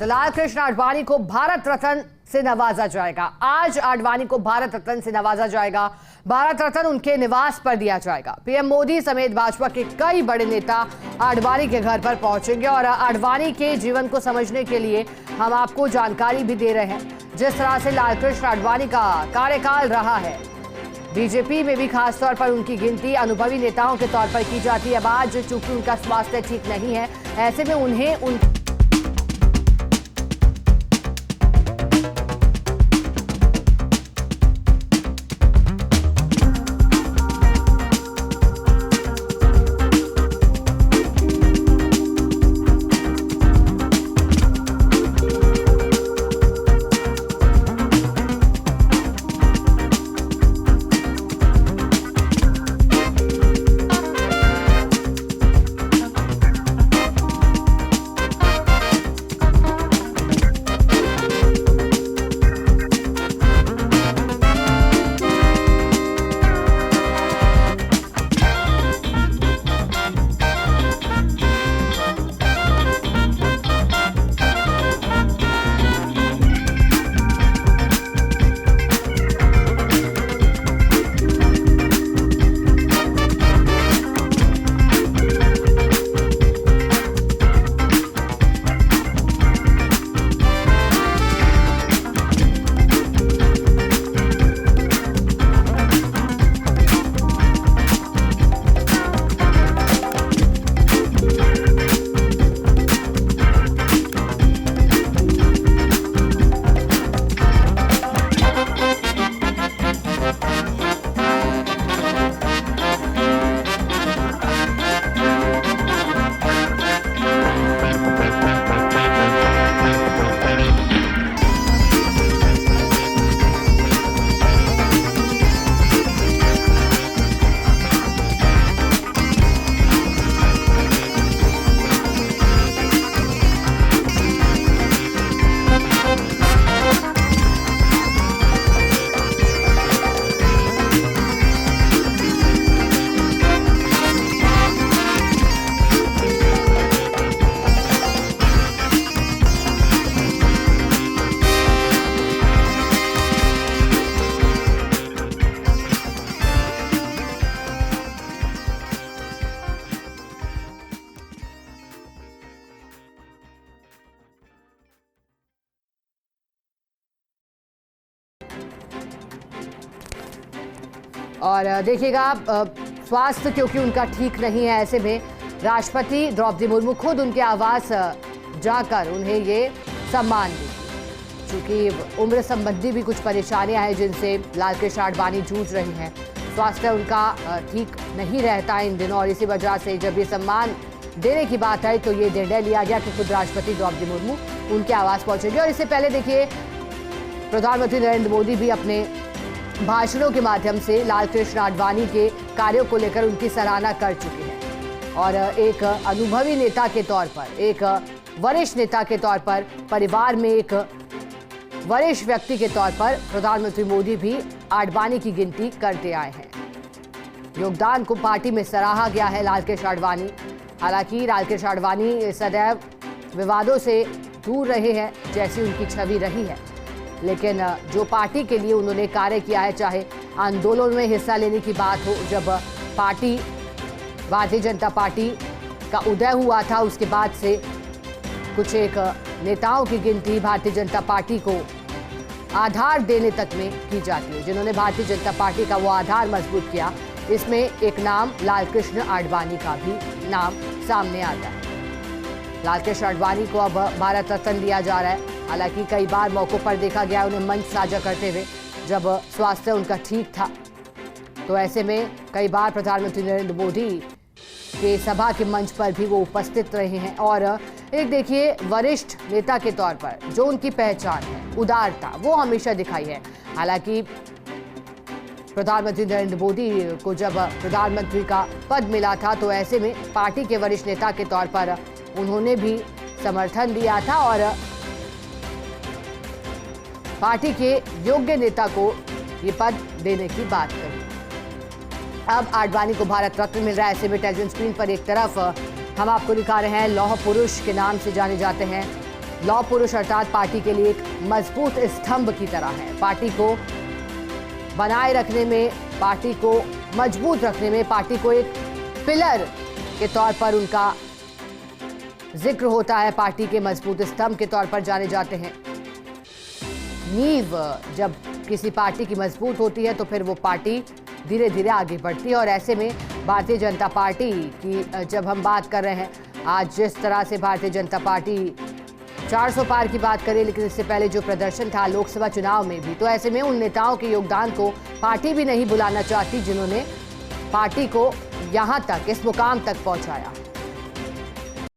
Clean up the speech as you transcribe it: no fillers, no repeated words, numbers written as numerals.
तो लाल कृष्ण आडवाणी को भारत रत्न से नवाजा जाएगा। आज आडवाणी को भारत रत्न से नवाजा जाएगा। भारत रत्न उनके निवास पर दिया जाएगा। पीएम मोदी समेत भाजपा के कई बड़े नेता आडवाणी के घर पर पहुंचेंगे और आडवाणी के जीवन को समझने के लिए हम आपको जानकारी भी दे रहे हैं। जिस तरह से लाल कृष्ण आडवाणी का कार्यकाल रहा है, बीजेपी में भी खासतौर पर उनकी गिनती अनुभवी नेताओं के तौर पर की जाती है। अब आज चूंकि उनका स्वास्थ्य ठीक नहीं है, ऐसे में उन्हें और देखिएगा स्वास्थ्य क्योंकि उनका ठीक नहीं है, ऐसे में राष्ट्रपति द्रौपदी मुर्मू खुद उनके आवास जाकर उन्हें ये सम्मान दी। चूंकि उम्र संबंधी भी कुछ परेशानियां हैं जिनसे लाल कृष्ण आडवाणी जूझ रही हैं, स्वास्थ्य उनका ठीक नहीं रहता है इन दिनों, और इसी वजह से जब ये सम्मान देने की बात आई तो ये निर्णय लिया गया कि खुद राष्ट्रपति द्रौपदी मुर्मू उनके आवास पहुंचेंगे। और इससे पहले देखिए, प्रधानमंत्री नरेंद्र मोदी भी अपने भाषणों के माध्यम से लाल कृष्ण आडवाणी के कार्यों को लेकर उनकी सराहना कर चुके हैं और एक अनुभवी नेता के तौर पर, एक वरिष्ठ नेता के तौर पर, परिवार में एक वरिष्ठ व्यक्ति के तौर पर प्रधानमंत्री मोदी भी आडवाणी की गिनती करते आए हैं। योगदान को पार्टी में सराहा गया है लाल कृष्ण आडवाणी। हालांकि लाल कृष्ण आडवाणी सदैव विवादों से दूर रहे हैं जैसी उनकी छवि रही है, लेकिन जो पार्टी के लिए उन्होंने कार्य किया है, चाहे आंदोलन में हिस्सा लेने की बात हो, जब पार्टी भारतीय जनता पार्टी का उदय हुआ था उसके बाद से कुछ एक नेताओं की गिनती भारतीय जनता पार्टी को आधार देने तक में की जाती है, जिन्होंने भारतीय जनता पार्टी का वो आधार मजबूत किया। इसमें एक नाम लाल कृष्ण आडवाणी का भी नाम सामने आता है। लाल कृष्ण आडवाणी को अब भारत रत्न दिया जा रहा है। हालांकि कई बार मौकों पर देखा गया उन्हें मंच साझा करते हुए जब स्वास्थ्य उनका ठीक था, तो ऐसे में कई बार प्रधानमंत्री नरेंद्र मोदी के सभा के मंच पर भी वो उपस्थित रहे हैं। और एक देखिए, वरिष्ठ नेता के तौर पर जो उनकी पहचान है, उदारता, वो हमेशा दिखाई है। हालांकि प्रधानमंत्री नरेंद्र मोदी को जब प्रधानमंत्री का पद मिला था तो ऐसे में पार्टी के वरिष्ठ नेता के तौर पर उन्होंने भी समर्थन दिया था और पार्टी के योग्य नेता को ये पद देने की बात कही। अब आडवाणी को भारत रत्न मिल रहा है। ऐसे में टेलीविजन स्क्रीन पर एक तरफ हम आपको दिखा रहे हैं लौह पुरुष के नाम से जाने जाते हैं लौह पुरुष अर्थात पार्टी के लिए एक मजबूत स्तंभ की तरह है। पार्टी को बनाए रखने में, पार्टी को मजबूत रखने में, पार्टी को एक पिलर के तौर पर उनका जिक्र होता है। पार्टी के मजबूत स्तंभ के तौर पर जाने जाते हैं। नींव जब किसी पार्टी की मजबूत होती है तो फिर वो पार्टी धीरे धीरे आगे बढ़ती है। और ऐसे में भारतीय जनता पार्टी की जब हम बात कर रहे हैं, आज जिस तरह से भारतीय जनता पार्टी 400 पार की बात करें, लेकिन इससे पहले जो प्रदर्शन था लोकसभा चुनाव में भी, तो ऐसे में उन नेताओं के योगदान को पार्टी भी नहीं भुलाना चाहती जिन्होंने पार्टी को यहां तक, इस मुकाम तक पहुंचाया।